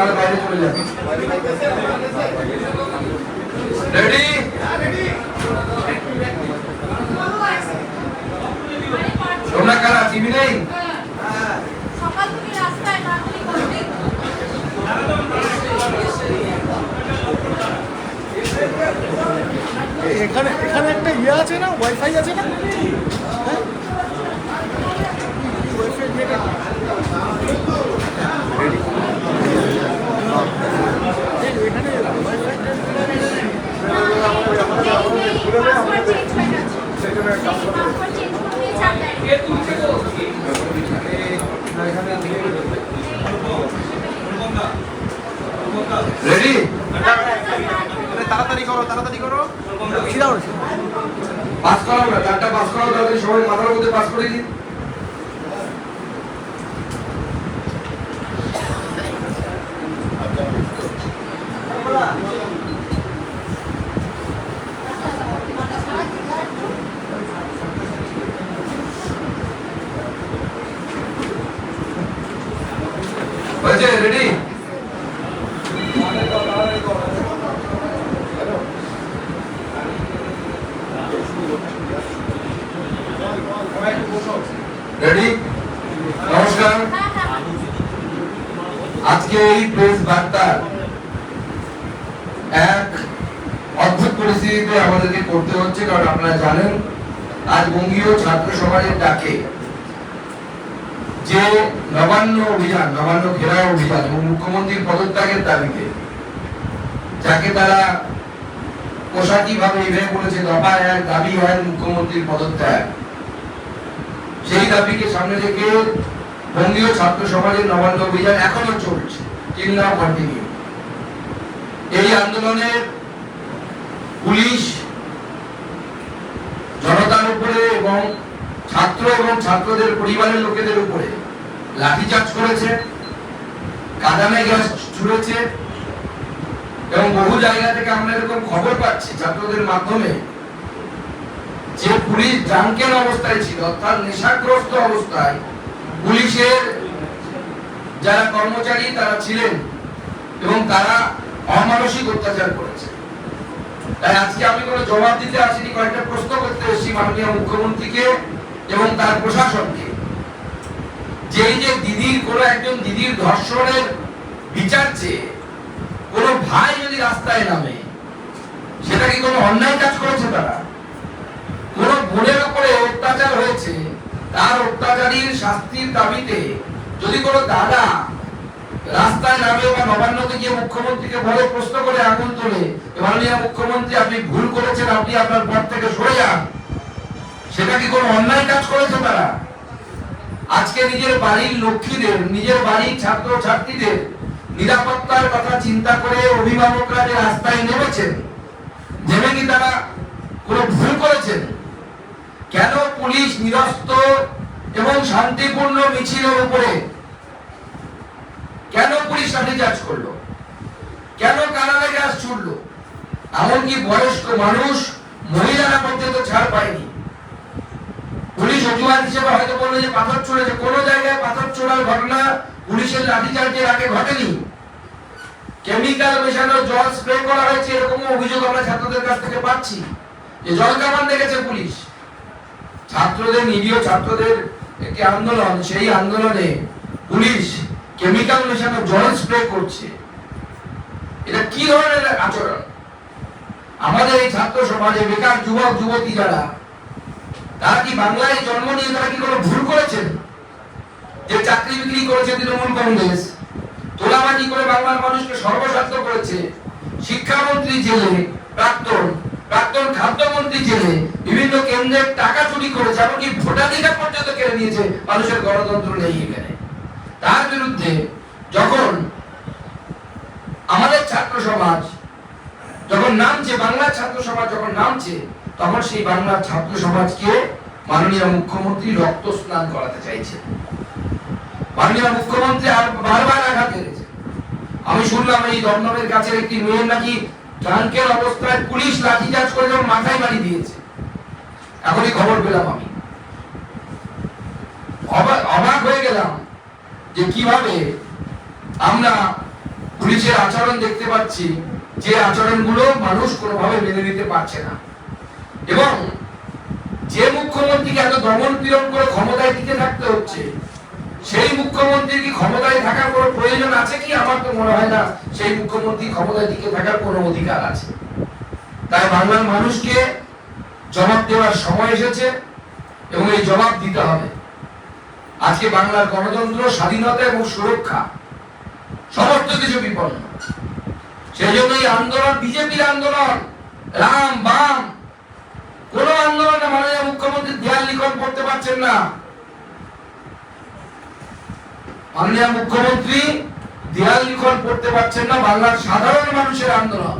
নাহলে বাইরে চলে যাবে। রেডি? তোমরা কারা টিভি নেই? সকাল থেকে রাস্তায় নাটলি করবে। এখানে এখানে একটা ইয়ে আছে না, ওয়াইফাই আছে না? হ্যাঁ ওয়াইফাই যেটা এখানে পাসওয়ার্ড চেঞ্জ হয়ে গেছে। পাসওয়ার্ড চেঞ্জ করতে চাপ রেডি? তাড়াতাড়ি করো, তাড়াতাড়ি করো। খিদাও হয়েছে। পাস করাও না, চারটা পাস করাও, তাহলে সবাই মাথার মধ্যে পাস করে দিন। হয়েছে? রেডি? রেডি? নমস্কার। আজকে এই প্রেস বার্তা এক অদ্ভুত পরিস্থিতিতে আমাদেরকে করতে হচ্ছে, কারণ আপনারা জানেন আজ বঙ্গীয় ছাত্র সমাজের ডাকে যে নবান্ন অভিযান, নবান্ন ঘেরাও অভিযান এবং মুখ্যমন্ত্রীর পদত্যাগের দাবিতে, যাকে তারা পোশাকি ভাবে ইভেন্ট করেছে দফা এক, দাবি হয় মুখ্যমন্ত্রীর পদত্যাগ, সেই দাবিকে সামনে রেখে বঙ্গীয় ছাত্র সমাজের নবান্ন অভিযান এখনো চলছে, টিল নাও কন্টিনিউ। এই আন্দোলনে পুলিশ জনতার উপরে এবং ছাত্র এবং ছাত্রদের পরিবারের লোকেদের উপরে লাঠিচার্জ করেছে, কাঁদানে গ্যাস ছুড়েছে এবং বহু জায়গা থেকে আমরা এরকম খবর পাচ্ছি ছাত্রদের মাধ্যমে যে পুলিশ ড্রাঙ্কেন অবস্থায় ছিল, অর্থাৎ নেশাগ্রস্ত অবস্থায় পুলিশের যারা কর্মচারী তারা ছিলেন এবং তারা অমানসিক অত্যাচার করেছে। তাই আজকে আমি কোনো জবাব দিতে আসিনি, কয়েকটা প্রশ্ন করতে এসেছি মাননীয় মুখ্যমন্ত্রীকে এবং তার প্রশাসনকে, যে এই যে দিদির কোনো একজন দিদির ধর্ষণের বিচার চেয়ে কোনো ভাই যদি রাস্তায় নামে, সেটা কি কোনো অন্যায় কাজ করেছে? তারা কোন বোনের উপরে অত্যাচার হয়েছে, তার অত্যাচারীর শাস্তির দাবিতে যদি কোনো দাদা রাস্তায় নামে বা নবান্নতে গিয়ে মুখ্যমন্ত্রীকে বলে, প্রশ্ন করে আগুন তোলে, মাননীয় মুখ্যমন্ত্রী আপনি ভুল করেছেন, আপনি আপনার পদ থেকে সরে যান, সেটা কি কোনো অন্যায় কাজ করেছে তারা? আজকে নিজের বাড়ির লক্ষ্মীদের, নিজের বাড়ির ছাত্র ছাত্রীদের নিরাপত্তার কথা চিন্তা করে অভিভাবকরা যে রাস্তায় নেমেছেন, নেমে কি তারা কোনো ভুল করেছেন? কেন পুলিশ নিরস্ত্র এবং শান্তিপূর্ণ মিছিলের উপরে কেন পুলিশ লাঠিচার্জ করলো? কেন কাঁদানে গ্যাস ছুড়লো? এমনকি বয়স্ক মানুষ, মহিলারা পর্যন্ত ছাড় পায়নি। পুলিশ অজুহাত হিসেবে হয়তো বললো যে পাথর ছুড়েছে, কোনো জায়গায় পাথর ছোড়ার ঘটনা পুলিশের লাঠিচার্জের আগে ঘটেনি। কেমিক্যাল মেশানো জল স্প্রে করা হয়েছে, এরকম অভিযোগ আমরা ছাত্রদের কাছ থেকে পাচ্ছি, যে জল কামান দেখেছে পুলিশ। ছাত্রদের, নিরীহ ছাত্রদের একটি আন্দোলন, সেই আন্দোলনে পুলিশ কেমিক্যাল মেশানো জল স্প্রে করছে। এটা কি ধরনের আচরণ? আমাদের এই ছাত্র সমাজে বেকার যুবক যুবতী যারা, তারা কি বাংলায় জন্ম নিয়ে তারা কি কোনো ভুল করেছেন? যে চাকরি বিক্রি করেছে তৃণমূল কংগ্রেস, তোলাবাজি করে বাংলার মানুষকে সর্বস্বার্থ করেছে, শিক্ষামন্ত্রী জেলে, প্রাক্তন খাদ্যমন্ত্রী জেলে, বিভিন্ন কেন্দ্রের টাকা চুরি করেছে, এমনকি ভোটাধিকার পর্যন্ত কেড়ে নিয়েছে, মানুষের গণতন্ত্র নেই এখানে। তার বিরুদ্ধে যখন আমাদের ছাত্র সমাজ যখন নামছে, বাংলার ছাত্র সমাজ যখন নামছে, তখন সেই বাংলার ছাত্র সমাজকে মাননীয় মুখ্যমন্ত্রী রক্ত স্নান করাতে চাইছে। মাননীয় মুখ্যমন্ত্রী আর বারবার আঘাত এনেছে। আমি শুনলাম এই দমদমের কাছে একটি মেয়ের নাকি ড্রাঙ্কের অবস্থায় পুলিশ লাঠিচার্জ করে যখন মাথায় বাড়ি দিয়েছে। এখনই খবর পেলাম, আমি অবাক হয়ে গেলাম যে কিভাবে আমরা পুলিশের আচরণ দেখতে পাচ্ছি যে আচরণগুলো মানুষ কোনোভাবে মেনে নিতে পারছে না। এবং যে মুখ্যমন্ত্রীকে এত দমন পীড়ন করে ক্ষমতায় টিকে থাকতে হচ্ছে, সেই মুখ্যমন্ত্রীর কি ক্ষমতায় থাকার কোনো প্রয়োজন আছে কি? আমার তো মনে হয় না সেই মুখ্যমন্ত্রী ক্ষমতায় টিকে থাকার কোনো অধিকার আছে। তাই বাংলার মানুষকে জবাব দেওয়ার সময় এসেছে এবং এই জবাব দিতে হবে। আজকে বাংলার গণতন্ত্র, স্বাধীনতা এবং সুরক্ষা সমস্ত কিছু বিপন্ন। সেই জন্য এই আন্দোলন বিজেপির আন্দোলন, রাম বাম কোন আন্দোলনে মাননীয় মুখ্যমন্ত্রী দেয়াল লিখন করতে পারছেন না। মাননীয় মুখ্যমন্ত্রী দেয়াল লিখন করতে পারছেন না। বাংলার সাধারণ মানুষের আন্দোলন।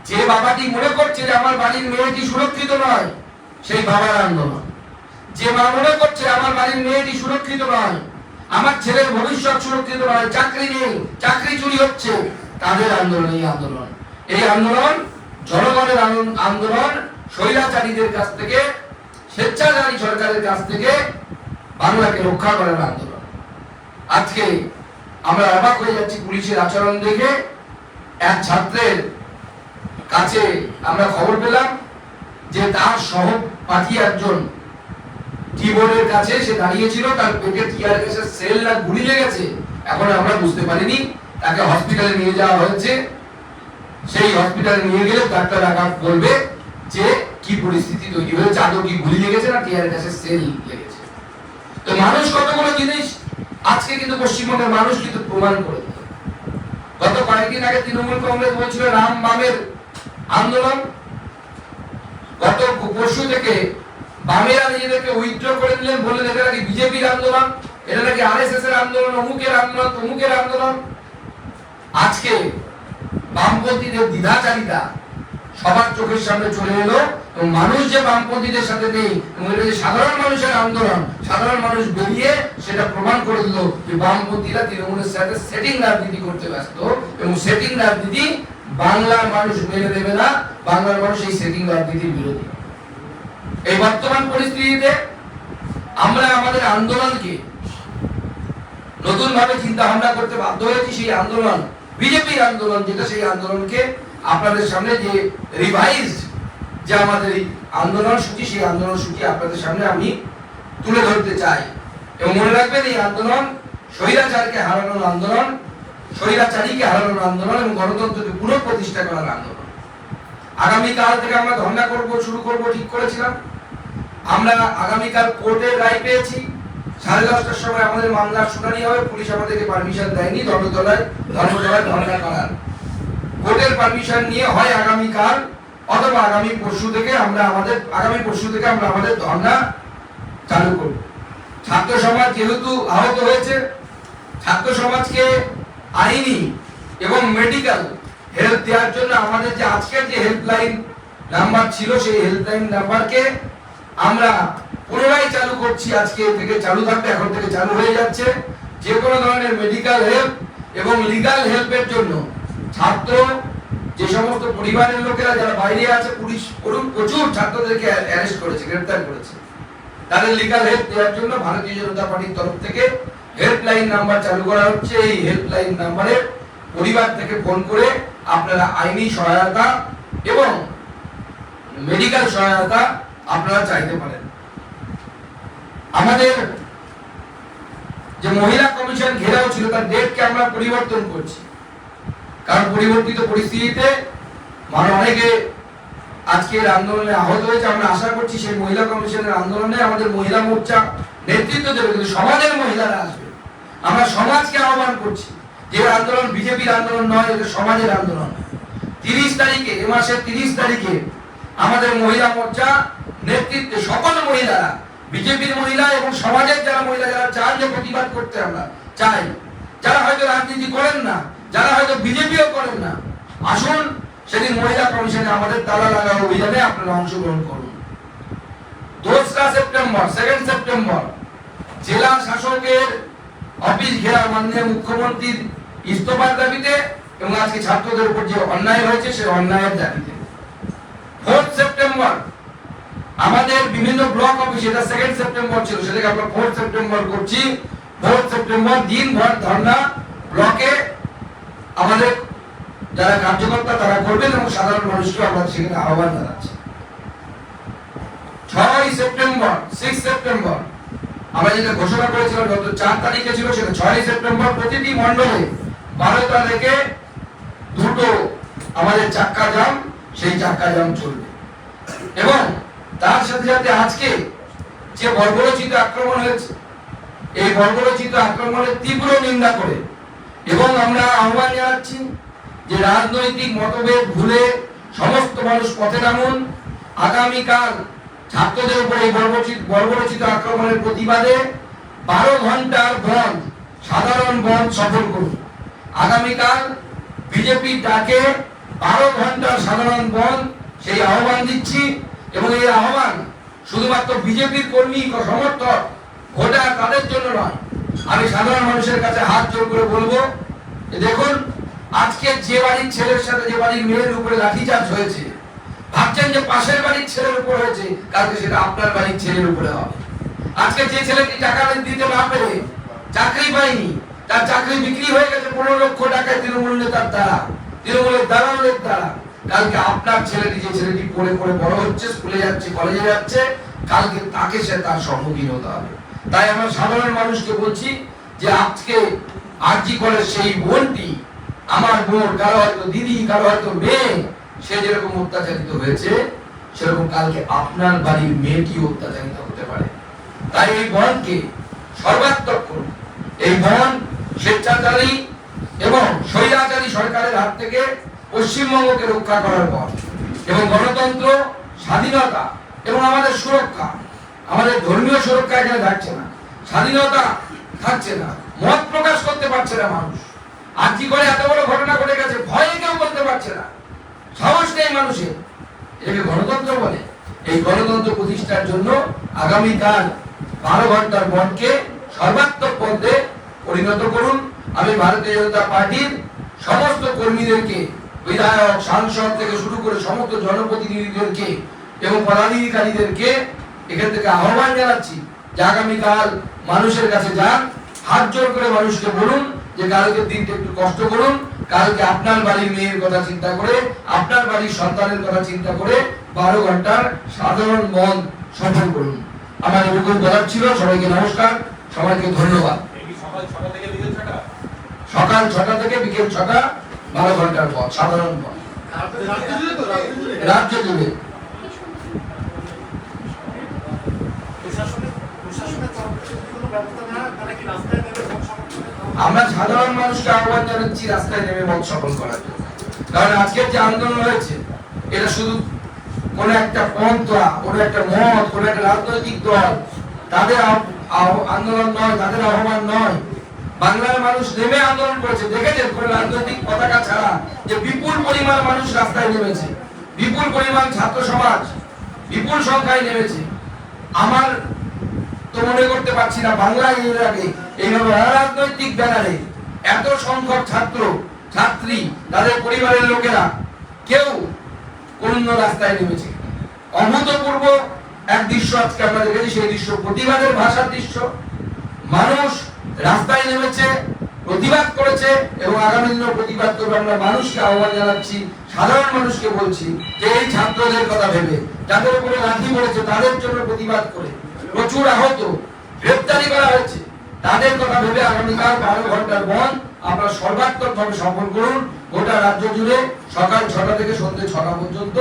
যে বাবাটি মনে করছে যে আমার বাড়ির মেয়েটি সুরক্ষিত নয়, সেই বাবার আন্দোলন। যে মা মনে করছে আমার বাড়ির মেয়েটি সুরক্ষিত নয়, আমার ছেলের ভবিষ্যৎ সুরক্ষিত নয়, চাকরি নেই, চাকরি চুরি হচ্ছে, তাদের আন্দোলন এই আন্দোলন। এই আন্দোলন জনগণের আন্দোলন। স্বৈরাচারীদের কাছ থেকে, স্বেচ্ছাচারী সরকারের কাছ থেকে বাংলাকে রক্ষা করার আন্দোলন। আজকে আমরা অবাক হয়ে যাচ্ছি পুলিশের আচরণ দেখে। এক ছাত্রের কাছে আমরা খবর পেলাম যে তার সহপাঠী একজন কিবোর্ডের কাছে সে দাঁড়িয়েছিল, তার পেটে টিয়ার গ্যাসের সেল না গুলি লেগেছে, এখন আমরা বুঝতে পারিনি। তাকে হসপিটালে নিয়ে যাওয়া হয়েছে। সেই হসপিটালে নিয়ে গেলে ডাক্তার আঘাত বলবে যে কি পরিস্থিতি তৈরি হয়েছে, আদৌ কি গুলি লেগেছে না টিয়ার গ্যাসের সেল লেগেছে। তো মানুষ কতগুলো জিনিস আজকে কিন্তু পশ্চিমবঙ্গের মানুষ কিন্তু প্রমাণ করে দিল। গত কয়েকদিন আগে তৃণমূল কংগ্রেস বলছিল রাম বামের আন্দোলন, গত পরশু থেকে বামেরা নিজেদেরকে উইথড্র করে দিলেন, বললেন এটা নাকি বিজেপির আন্দোলন, এটা নাকি আরএসএস এর আন্দোলন, অমুকের আন্দোলন, তমুকের আন্দোলন। আজকে বামপন্থীদের দ্বিধাচারিতা সবার চোখের সামনে চলে এলো এবং মানুষ যে বামপন্থীদের সাথে নেই এবং এটা যে সাধারণ মানুষের আন্দোলন, সাধারণ মানুষ বেরিয়ে সেটা প্রমাণ করে দিল যে বামপন্থীরা তৃণমূলের সাথে সেটিং রাজনীতি করতে ব্যস্ত এবং সেটিং রাজনীতি বাংলার মানুষ মেনে দেবে না। বাংলার মানুষ এই সেটিং রাজনীতির বিরোধী। এই বর্তমান পরিস্থিতিতে আমরা আমাদের আন্দোলনকে নতুন ভাবে চিন্তা ভাবনা করতে বাধ্য হয়েছি। সেই আন্দোলন বিজেপির আন্দোলন, যেটা সেই আন্দোলনকে আপনাদের সামনে যে রিভাইজড যে আমাদের এই আন্দোলন সূচি, সেই আন্দোলন সূচি আপনাদের সামনে আমি তুলে ধরতে চাই। এবং মনে রাখবেন এই আন্দোলন স্বৈরাচারকে হারানোর আন্দোলন, স্বৈরাচারীকে হারানোর আন্দোলন এবং গণতন্ত্রকে পুনঃপ্রতিষ্ঠা করার আন্দোলন। আগামীকাল থেকে আমরা ধর্ণা শুরু করব ঠিক করেছিলাম। আমরা আগামীকাল কোর্টের রায় পেয়েছি। 10:30টার সময় আমাদের মামলার শুনানি হবে। পুলিশ আমাদেরকে পারমিশন দেয়নি ধর্মতলায় ধর্ণা করার। কোর্টের পারমিশন নিয়ে হয় আগামীকাল অথবা আগামী পরশু থেকে আমরা আমাদের ধর্ণা চালু করব। ছাত্র সমাজ যেহেতু আহত হয়েছে, ছাত্র সমাজকে আইনি এবং মেডিকেল হেল্প দেওয়ার জন্য আমাদের যে আজকের যে হেল্পলাইন নাম্বার ছিল, সেই হেল্পলাইন নাম্বারকে আমরা পুনরায় চালু করছি। আজকে থেকে চালু থাকবে, এখন থেকে চালু হয়ে যাচ্ছে। যে কোনো ধরনের মেডিকেল হেল্প এবং লিগ্যাল হেল্পের জন্য ছাত্র, যে সমস্ত পরিবারের লোকেরা যারা বাইরে আছে, পুলিশ প্রচুর ছাত্রদেরকে অ্যারেস্ট করেছে, গ্রেফতার করেছে, তাদের লিগ্যাল হেল্প দেওয়ার জন্য ভারতীয় জনতা পার্টির তরফ থেকে হেল্পলাইন নাম্বার চালু করা হচ্ছে। এই হেল্পলাইন নাম্বারে পরিবার থেকে ফোন করে আপনারা আইনি সহায়তা এবং মেডিকেল সহায়তা আপনারা চাইতে পারেন। আমাদের যে মহিলা কমিশন ঘেরাও ছিল তার ডেটকে আমরা পরিবর্তন করছি, কারণ পরিবর্তিত পরিস্থিতিতে অনেকে আজকের আন্দোলনে আহত হয়েছে। আমরা আশা করছি সেই মহিলা কমিশনের আন্দোলনে আমাদের মহিলা মোর্চা নেতৃত্ব দেবে, কিন্তু সমাজের মহিলারা আসবে। আমরা সমাজকে আহ্বান করছি যে আন্দোলন বিজেপির আন্দোলন নয়, এটা সমাজের আন্দোলন। 30 তারিখে, এ মাসের 30 তারিখে আমাদের মহিলা মোর্চা নেতৃত্বে সকল মহিলারা, বিজেপির মহিলা এবং সমাজের যারা মহিলা, যারা চান যে প্রতিবাদ করতে আমরা চাই, যারা হয়তো রাজনীতি করেন না, যারা হয়তো বিজেপিও করেন না, আসুন সেদিন মহিলা কমিশনে আমাদের তালা লাগা অভিযানে আপনারা অংশগ্রহণ করুন। 2রা সেপ্টেম্বর, 2nd সেপ্টেম্বর জেলা শাসকের অফিস ঘেরা মাননীয় মুখ্যমন্ত্রীর ইস্তফার দাবিতে এবং আজকে ছাত্রদের উপর যে অন্যায় হয়েছে সেই অন্যায়ের দাবিতে। 4th সেপ্টেম্বর আমাদের বিভিন্ন ব্লক অফিস, এটা 2nd সেপ্টেম্বর ছিল, সেটাকে আমরা 4th সেপ্টেম্বর করছি। 4th সেপ্টেম্বর দিনভর ধর্ণা ব্লকে যারা কার্যকর্তা তারা করবেন এবং সাধারণ মানুষকে আমরা সেখানে আহ্বান জানাচ্ছি। 6 সেপ্টেম্বর আমরা যেটা ঘোষণা করেছিলাম গত 4 তারিখে ছিল, সেটা 6 সেপ্টেম্বর প্রতিটি মণ্ডলে 12টা থেকে 2টো আমাদের চাক্কা জাম, সেই চাক্কা জাম চলবে। এবং তার সাথে সাথে আজকে যে বর্বরোচিত আক্রমণ হয়েছে, এই বর্বরোচিত আক্রমণের তীব্র নিন্দা করে এবং আমরা আহ্বান জানাচ্ছি যে রাজনৈতিক মতভেদ ভুলে সমস্ত মানুষ পথে নামুন। আগামীকাল ছাত্রদের উপর এই বর্বরোচিত আক্রমণের প্রতিবাদে 12 ঘন্টার বন্ধ, সাধারণ বন্ধ সফল করুন। আগামীকাল বিজেপির ডাকে 12 ঘন্টার সাধারণ বন্ধ সেই আহ্বান দিচ্ছি। এবং এই আহ্বান শুধুমাত্র বিজেপির কর্মী সমর্থক ভোটার তাদের জন্য নয়, আমি সাধারণ মানুষের কাছে হাত জোর করে বলবো যে দেখুন, আজকে যে বাড়ির ছেলের সাথে যে বাড়ির মেয়ের উপরে লাঠিচার্জ হয়েছে, ভাবছেন যে পাশের বাড়ির ছেলের উপর হয়েছে, কালকে সেটা আপনার বাড়ির ছেলের উপরে হবে। আজকে যে ছেলেটি টাকা দিতে না পেরে চাকরি পায়নি, তার চাকরি বিক্রি হয়ে গেছে 15 লক্ষ টাকায় তৃণমূল নেতার দ্বারা, তৃণমূলের দালালের দ্বারা, কালকে আপনার ছেলেটি, যে ছেলেটি পড়ে পড়ে বড় হচ্ছে, স্কুলে যাচ্ছে, কলেজে যাচ্ছে, কালকে তাকে সে তার সম্মুখীন হতে হবে। তাই আমরা সাধারণ মানুষকে বলছি যে আজকে আরজি কলেজ সেই বোনটি, আমার বোন, কারো হয়তো দিদি, কারো হয়তো মেয়ে, সে যেরকম অত্যাচারিত হয়েছে সেরকম কালকে আপনার বাড়ির মেয়েটি অত্যাচারিত হতে পারে। তাই এই বনকে সর্বাত্মক করুন। এই বন স্বেচ্ছাচারী এবং স্বৈরাচারী সরকারের হাত থেকে পশ্চিমবঙ্গকে রক্ষা করার পর এবং গণতন্ত্র, স্বাধীনতা এবং আমাদের সুরক্ষা, আমাদের ধর্মীয় সুরক্ষা এখানে থাকছে না, স্বাধীনতা থাকছে না, মত প্রকাশ করতে পারছে না মানুষ। আজকে করে এত বড় ঘটনা ঘটে গেছে, ভয়ে কেউ বলতে পারছে না, সাহস নেই মানুষের। এটাকে গণতন্ত্র বলে। এই গণতন্ত্র প্রতিষ্ঠার জন্য আগামীকাল 12 ঘন্টার বনকে সর্বাত্মক পথে পরিণত করুন। আমি ভারতীয় জনতা পার্টির সমস্ত কর্মীদেরকে, বিধায়ক, সাংসদ থেকে শুরু করে সমস্ত জনপ্রতিনিধিদেরকে এবং পদাধিকারীদেরকে এখান থেকে আহ্বান জানাচ্ছি যে আগামীকাল মানুষের কাছে যান, হাত জোর করে মানুষকে বলুন যে কালকের দিনটা একটু কষ্ট করুন, কালকে আপনার বাড়ির মেয়ের কথা চিন্তা করে, আপনার বাড়ির সন্তানের কথা চিন্তা করে 12 ঘন্টার সাধারণ বন্ধ সফল করুন। আমার এরকম বলার ছিল। সবাইকে নমস্কার, সবাইকে ধন্যবাদ। সকাল 6টা থেকে বিকেল 6টা, 12 ঘন্টার পর সাধারণ বন্ধ রাজ্য জুড়ে। আমরা সাধারণ মানুষকে আহ্বান জানাচ্ছি রাস্তায় নেমে মত সফল করার জন্য। কারণ আজকের যে আন্দোলন হয়েছে, এটা শুধু কোন একটা পন্থা, কোন একটা মত, কোন একটা রাজনৈতিক দল তাদের আন্দোলন নয়, তাদের আহ্বান নয়। বাংলার মানুষ নেমে আন্দোলন করেছে। দেখেছেন কোন রাজনৈতিক পতাকা ছাড়া যে বিপুল পরিমাণ মানুষ রাস্তায় নেমেছে, বিপুল পরিমাণ ছাত্র সমাজ বিপুল সংখ্যায় নেমেছে। আমার তো মনে করতে পারছি না বাংলায় এর আগে এইভাবে রাজনৈতিক ব্যানারে এত সংখ্যক ছাত্র ছাত্রী, তাদের পরিবারের লোকেরা কেউ কোন রাস্তায় নেমেছে। অভূতপূর্ব এক দৃশ্য আজকে আমরা দেখেছি। সেই দৃশ্য প্রতিবাদের ভাষার দৃশ্য। মানুষ রাস্তায় নেমেছে, প্রতিবাদ করেছে এবং আগামী দিনেও প্রতিবাদ করবে। আমরা মানুষকে আহ্বান জানাচ্ছি, সাধারণ মানুষকে বলছি যে এই ছাত্রদের কথা ভেবে, যাদের উপরে লাঠি পড়েছে, তাদের জন্য প্রতিবাদ করে প্রচুর আহত, গ্রেফতারি করা হয়েছে, তাদের কথা ভেবে আগামীকাল 12 ঘন্টার বন্ধ আপনারা সর্বাত্মক ভাবে সফল করুন। গোটা রাজ্য জুড়ে সকাল 6টা থেকে সন্ধ্যে 6টা পর্যন্ত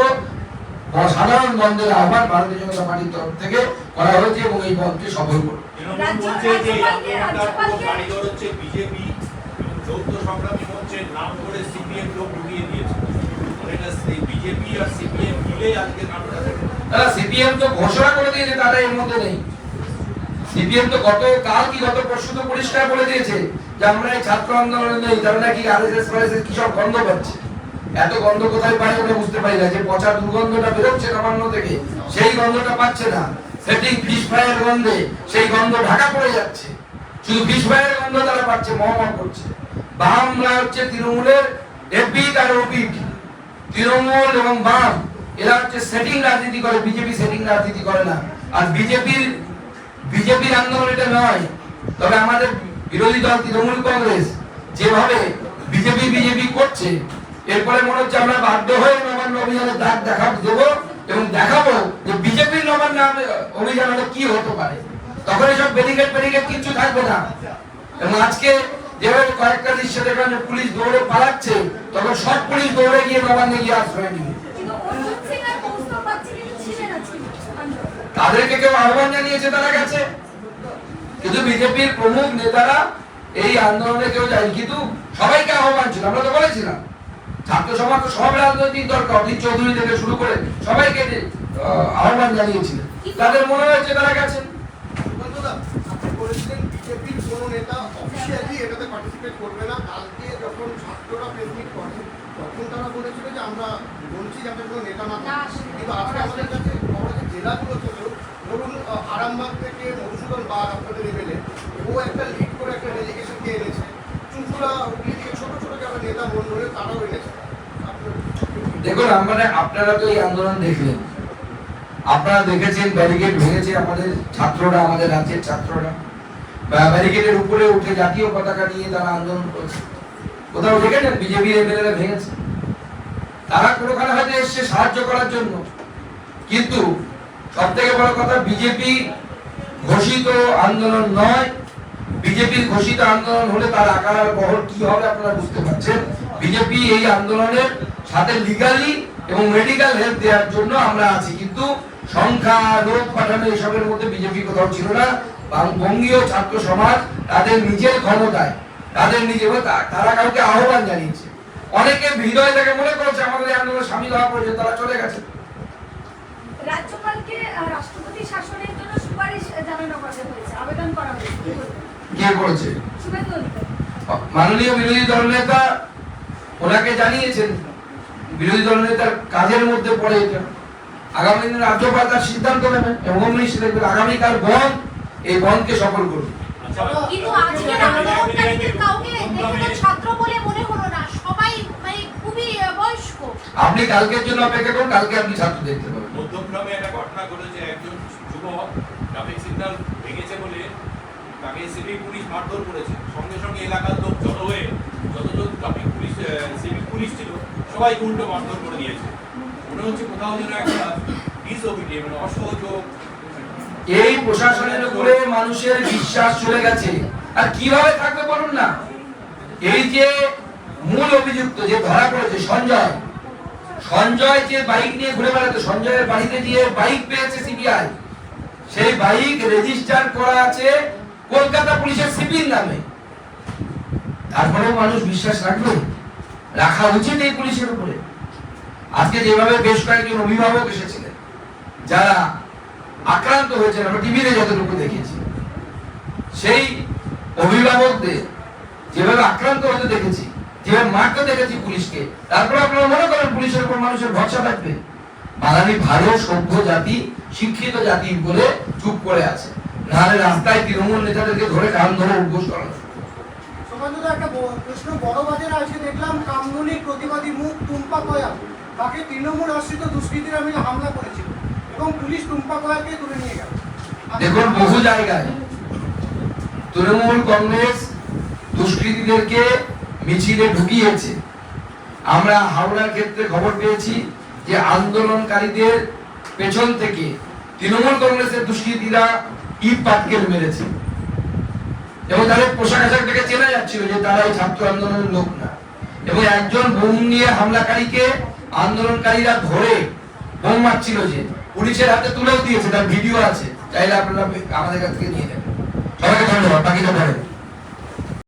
সাধারণ বন্ধের আহ্বান ভারতীয় জনতা পার্টির তরফ থেকে করা হয়েছে এবং এই বন্ধকে সফল করুন। সিপিএম তো ঘোষণা করে দিয়েছে তারা এর মধ্যে নেই। সিপিএম তো গত পরশু তো পরিষ্কার করে দিয়েছে যে আমরা এই ছাত্র আন্দোলনে নেই। তারা নাকি আরএসএস কি সব গন্ধ পাচ্ছে। এত গন্ধ কোথায় পায় ওটা বুঝতে পারি না। যে পচা দুর্গন্ধটা বেরোচ্ছে নবান্ন থেকে, সেই গন্ধটা পাচ্ছে না। সেটিং ফিশ ফ্রাইয়ের গন্ধে সেই গন্ধ ঢাকা পড়ে যাচ্ছে। শুধু ফিশ ফ্রাইয়ের গন্ধ তারা পাচ্ছে, মহা করছে। বামরা হচ্ছে তৃণমূলের এপিট আর ওপিট। তৃণমূল এবং বাম এরা হচ্ছে সেটিং রাজনীতি করে, বিজেপি সেটিং রাজনীতি করে না। আর বিজেপির আন্দোলন এটা নয়। তবে আমাদের বিরোধী দল তৃণমূল কংগ্রেস যেভাবে বিজেপি করছে এরপরে মনে হচ্ছে আমরা বাধ্য হয়ে নবান্ন অভিযানের দাগ দেবো এবং দেখাবো যে বিজেপির নবান্ন অভিযান হলে কি হতে পারে। তখন এসব ব্যারিকেড কিচ্ছু থাকবে না। এবং আজকে যেভাবে কয়েকটা দৃশ্য দেখলাম যে পুলিশ দৌড়ে পালাচ্ছে, তখন সব পুলিশ দৌড়ে গিয়ে নবান্নে গিয়ে আশ্রয় নিবে। কিন্তু অর্জুন সিং আর কৌস্তব বাগচি কিন্তু ছিলেন আজকে আন্দোলনে। তাদেরকে কেউ আহ্বান জানিয়েছে, তারা গেছে। কিন্তু বিজেপির প্রমুখ নেতারা এই আন্দোলনে কেউ যায়নি, কিন্তু সবাইকে আহ্বান ছিল। আমরা তো বলেছিলাম ছাত্র সমাজ তো সব রাজনৈতিক দল অধীর চৌধুরী থেকে শুরু করে সবাইকে আহ্বান জানিয়েছিলেন, তাদের মনে হয়েছে তারা গেছেন। বিজেপির কোনো নেতা অফিসিয়ালি এটাতে পার্টিসিপেট করবে না। কালকে যখন ছাত্ররা প্রেস মিট করে তখন তারা বলেছিল যে আমরা বলছি যাতে কোনো নেতা না থাকে। কিন্তু আজকে আমাদের কাছে খবর আছে জেলাগুলো থেকে ধরুন আরামবাগ থেকে মধুসূদন বাগ আপনাদের এমএলএ, ও একটা লিড করে একটা ডেলিগেশনকে এনেছে। চুঁচুড়া হুগলি থেকে ছোট ছোট যারা নেতা মন্ডলে তারাও এনেছে। দেখুন আপনারা তো এই আন্দোলন দেখলেন, আপনারা দেখেছেন ব্যারিকেড ভেঙেছে আমাদের ছাত্ররা, আমাদের রাজ্যের ছাত্ররা ব্যারিকেডের উপরে উঠে জাতীয় পতাকা নিয়ে তারা আন্দোলন করছে। কোথাও দেখেছেন বিজেপির এমএলএরা ভেঙেছে? তারা কোনোখানে হয়তো এসছে সাহায্য করার জন্য, কিন্তু সব থেকে বড় কথা বিজেপি ঘোষিত আন্দোলন নয়। বিজেপির ঘোষিত আন্দোলন হলে তার আকার আর বহর কি হবে আপনারা বুঝতে পারছেন। বিজেপি এই আন্দোলনের সাথে লিগালি এবং মেডিকেল হেল্প দেওয়ার জন্য আমরা আছি, কিন্তু সংখ্যা লোক পাঠানো এসবের মধ্যে বিজেপি কোথাও ছিল না। বঙ্গীয় ছাত্র সমাজ তাদের নিজের ক্ষমতায় তারা কাউকে আহ্বান জানিয়েছে। অনেকে হৃদয় থেকে মনে করেছে আমাদের আন্দোলনে সামিল হওয়া প্রয়োজন, তারা চলে গেছে। রাজ্যপালকে রাষ্ট্রপতি শাসনের জন্য সুপারিশ জানানো হয়েছে, আবেদন করা হয়েছে। কে করেছে? শুভেন্দু অধিকারী মাননীয় বিরোধী দলনেতা ওনাকে জানিয়েছেন। বিরোধী দলনেতার কাজের মধ্যে পড়ে এটা। আগামী দিনে রাজ্যপাল তার সিদ্ধান্ত নেবেন এবং আগামীকাল বন্ধ, এই বন্ধকে সফল করুন। কিন্তু আজকে আন্দোলনকারীদের কাউকে দেখে তো ছাত্র বলে মনে হলো না, সবাই মানে খুবই বয়স্ক। আপনি কালকের জন্য অপেক্ষা করুন, কালকে আপনি ছাত্র দেখতে পাবেন। মধ্যমগ্রামে একটা ঘটনা ঘটেছে, একজন যুবক ট্রাফিক সিগন্যাল ভেঙেছে বলে তাকে সিভিক পুলিশ মারধর করেছে। সঙ্গে সঙ্গে এলাকার লোক জড়ো হয়ে যতজন ট্রাফিক পুলিশ সিভিক পুলিশ ছিল সবাইকে উল্টো মারধর করে দিয়েছে। মনে হচ্ছে কোথাও যেন একটা ডিসওবিডিয়েন্স মানে অসহযোগ। এই প্রশাসনের উপরে মানুষের বিশ্বাস চলে গেছে, আর কিভাবে থাকবে বলুন না। এই যে মূল অভিযুক্ত যে ধরা পড়েছে সঞ্জয় যে বাইক নিয়ে ঘুরে বেড়াতো, সঞ্জয়ের বাড়িতে গিয়ে বাইক পেয়েছে সিবিআই, সেই বাইক রেজিস্টার করা আছে কলকাতা পুলিশের সিপির নামে। তারপরেও মানুষ বিশ্বাস রাখবে? রাখা উচিত এই পুলিশের উপরে। আজকে যেভাবে বেশ কয়েকজন অভিভাবক এসেছিলেন যারা আক্রান্ত হয়েছেন, আমরা টিভিতে যতটুকু দেখেছি, সেই অভিভাবকদের যেভাবে আক্রান্ত হতে দেখেছি, যেভাবে মারতে দেখেছি পুলিশকে, তারপরে আপনারা মনে করেন পুলিশের উপর মানুষের ভরসা থাকবে? বাঙালি ভালো সভ্য জাতি, শিক্ষিত জাতি বলে চুপ করে আছে, নাহলে রাস্তায় তৃণমূল নেতাদেরকে ধরে কান ধরে উদ্ঘোষ করানো। সমাজত একটা প্রশ্ন, বড়বাজারে আজকে দেখলাম কামদুনির প্রতিবাদী মুখ টুম্পা কয়া, তাকে তৃণমূল আশ্রিত দুষ্কৃতীরা মিলে হামলা করেছিল এবং পুলিশ টুম্পা কয়াকে তুলে নিয়ে গেল। দেখুন বহু জায়গায় তৃণমূল কংগ্রেস দুষ্কৃতীদেরকে মিছিলে ঢুকিয়েছে। আমরা হাওড়ার ক্ষেত্রে খবর পেয়েছি যে আন্দোলনকারীদের পেছন থেকে তৃণমূল কংগ্রেসের দুষ্কৃতীরা ইট পাটকেল মেরেছে এবং তাদের পোশাক আশাক থেকে চেনা যাচ্ছিল যে তারা এই ছাত্র আন্দোলনের লোক না। এবং একজন বোম নিয়ে হামলাকারীকে আন্দোলনকারীরা ধরে বোম মারছিল, যে পুলিশের হাতে তুলেও দিয়েছে, তার ভিডিও আছে, চাইলে আপনারা আমাদের কাছ থেকে নিয়ে নেবেন। সবাইকে ধন্যবাদ, বাকিটা বলেন।